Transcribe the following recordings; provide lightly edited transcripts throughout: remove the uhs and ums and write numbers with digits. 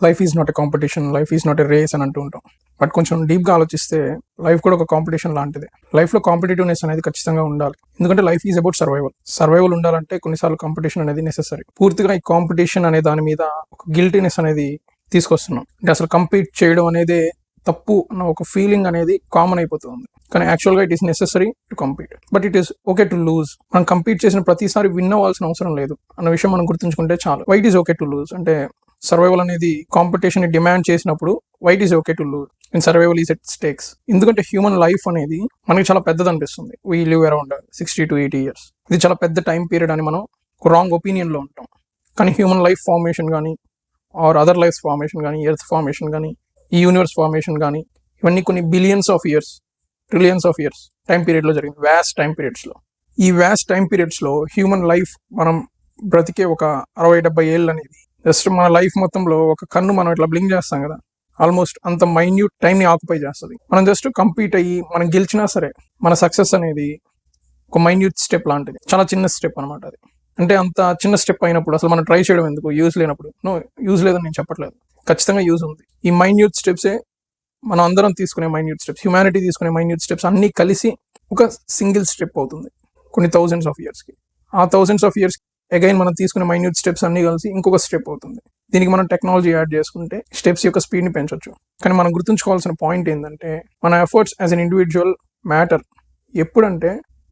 Life is not a competition, life is not a race అని అంటూ ఉంటాం. But కొంచెం డీప్గా ఆలోచిస్తే లైఫ్ కూడా ఒక కాంపిటీషన్ లాంటిది. లైఫ్లో కాంపిటేటివ్నెస్ అనేది ఖచ్చితంగా ఉండాలి. ఎందుకంటే లైఫ్ ఈజ్ అబౌట్ సర్వైవల్ ఉండాలంటే కొన్నిసార్లు కాంపిటీషన్ అనేది నెసెసరీ. పూర్తిగా ఈ కాంపిటీషన్ అనే దాని మీద ఒక గిల్టీనెస్ అనేది తీసుకొస్తున్నాం. అంటే అసలు కంపీట్ చేయడం అనేది తప్పు అన్న ఒక ఫీలింగ్ అనేది కామన్ అయిపోతుంది. కానీ యాక్చువల్గా it is necessary to compete, but it is okay to loose. మనం కంపీట్ చేసిన ప్రతిసారి విన్ అవ్వాల్సిన అవసరం లేదు అన్న విషయం మనం గుర్తుంచుకుంటే చాలు. Why it is okay to lose అంటే సర్వైవల్ అనేది కాంపిటీషన్ డిమాండ్ చేసినప్పుడు why it is okay to lose and survival is at stakes. ఎందుకంటే హ్యూమన్ లైఫ్ అనేది మనకి చాలా పెద్దది అనిపిస్తుంది. We live around 60 to 80 years. ఇది చాలా పెద్ద టైం పీరియడ్ అని మనం రాంగ్ ఒపీనియన్లో ఉంటాం. కానీ హ్యూమన్ లైఫ్ ఫార్మేషన్ కానీ ఆర్ అదర్ లైఫ్ ఫార్మేషన్ కానీ, ఎర్త్ ఫార్మేషన్ కానీ, ఈ యూనివర్స్ ఫార్మేషన్ కానీ, ఇవన్నీ కొన్ని billions of years, trillions of years time పీరియడ్లో జరిగింది. వ్యాస్ట్ టైం పీరియడ్స్లో. ఈ వ్యాస్ట్ టైం పీరియడ్స్లో హ్యూమన్ లైఫ్ మనం బ్రతికే ఒక 60-70 ఏళ్ళు అనేది జస్ట్ మన లైఫ్ మొత్తంలో ఒక కన్ను మనం ఇట్లా బ్లింక్ చేస్తాం కదా, ఆల్మోస్ట్ అంత మైన్యూట్ టైంని ఆక్యుపై చేస్తుంది. మనం జస్ట్ కంపీట్ అయ్యి మనం గెలిచినా సరే మన సక్సెస్ అనేది ఒక మైన్యూట్ స్టెప్ లాంటిది, చాలా చిన్న స్టెప్ అనమాట అది. అంటే అంత చిన్న స్టెప్ అయినప్పుడు అసలు మనం ట్రై చేయడం ఎందుకు, యూజ్ లేనప్పుడు. నో, యూజ్ లేదని నేను చెప్పట్లేదు, ఖచ్చితంగా యూజ్ ఉంది. ఈ మైన్యూట్ స్టెప్సే మనం అందరం తీసుకునే మైన్యూట్ స్టెప్స్, హ్యూమానిటీ తీసుకునే మైన్యూట్ స్టెప్స్ అన్నీ కలిసి ఒక సింగిల్ స్టెప్ అవుతుంది కొన్ని థౌజండ్స్ ఆఫ్ ఇయర్స్కి. ఆ థౌజండ్స్ ఆఫ్ ఇయర్స్ అగైన్ మనం తీసుకునే మైన్యూట్ స్టెప్స్ అన్నీ కలిసి ఇంకొక స్టెప్ అవుతుంది. దీనికి మనం టెక్నాలజీ యాడ్ చేసుకుంటే స్టెప్స్ యొక్క స్పీడ్ని పెంచవచ్చు. కానీ మనం గుర్తుంచుకోవాల్సిన పాయింట్ ఏంటంటే మన efforts as an individual matter. ఎప్పుడంటే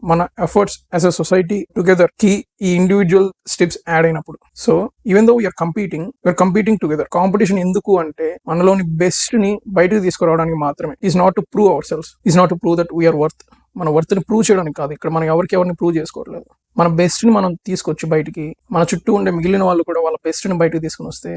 మన efforts as a society together కి ఈ ఇండివిజువల్ స్టెప్స్ యాడ్ అయినప్పుడు. So even though we're competing together. Competition ఎందుకు అంటే మనలోని బెస్ట్ ని బయటకు తీసుకురావడానికి మాత్రమే. Is not to prove our selves, is not to prove that we're worth. మన వర్త్ని ప్రూవ్ చేయడానికి కాదు. ఇక్కడ మనం ఎవరిని ప్రూవ్ చేసుకోవట్లేదు. మన బెస్ట్ని మనం తీసుకొచ్చి బయటికి, మన చుట్టూ ఉండే మిగిలిన వాళ్ళు కూడా వాళ్ళ బెస్ట్ని బయటకు తీసుకుని వస్తే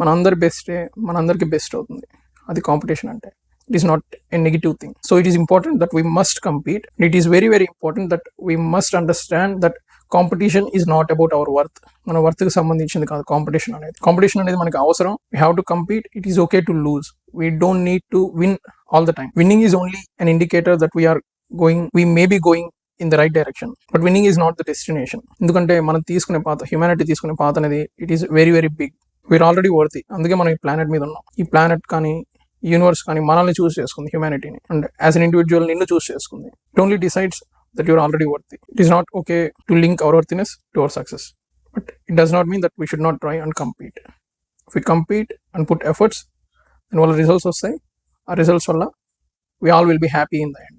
మనందరి బెస్టే మనందరికి బెస్ట్ అవుతుంది. అది కాంపిటీషన్ అంటే. It is not a negative thing. So it is important that we must compete. It is very, very important that we must understand that competition is not about our worth. మన వర్త్కి సంబంధించింది కాదు competition అనేది. Competition అనేది మనకి అవసరం. We have to compete. It is okay to lose. We don't need to win all the time. Winning is only an indicator that we may be going in the right direction. But winning is not the destination. ఎందుకంటే మనం తీసుకునే పాత, humanity తీసుకునే పాత అనేది it is very, very big. We're already worthy. అందుకే మనం ఈ ప్లానెట్ మీద ఉన్నాం. ఈ ప్లానెట్ కానీ యూనివర్స్ కానీ మనల్ని చూస్ చేసుకుంది, హ్యూమానిటీని. అండ్ యాజ్ అన్ ఇండివిజువల్ నిన్ను చూస్ చేసుకుంది. It only decides that you're already worthy. It is not okay to link our worthiness to our success, but it does not mean that we should not try and compete. If we compete and put efforts, దాని వల్ల results వస్తాయి. ఆ results వల్ల we all will be happy in the end.